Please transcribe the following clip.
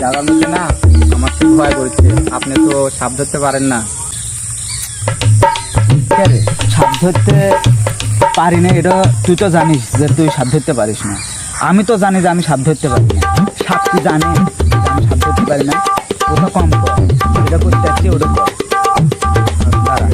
লাগার মধ্যে না আমার খুব ভয় করছে। আপনি তো সাপ ধরতে পারেন না। সাপ ধরতে পারি না এটা তুই তো জানিস যে তুই সাপ ধরতে পারিস না। আমি তো জানি যে আমি সাপ ধরতে পারি না। সাপ তুই জানি আমি সাপ ধরতে পারি না। ওটা কম কর, এটা করতে চাচ্ছি ওটা কর। দাঁড়া।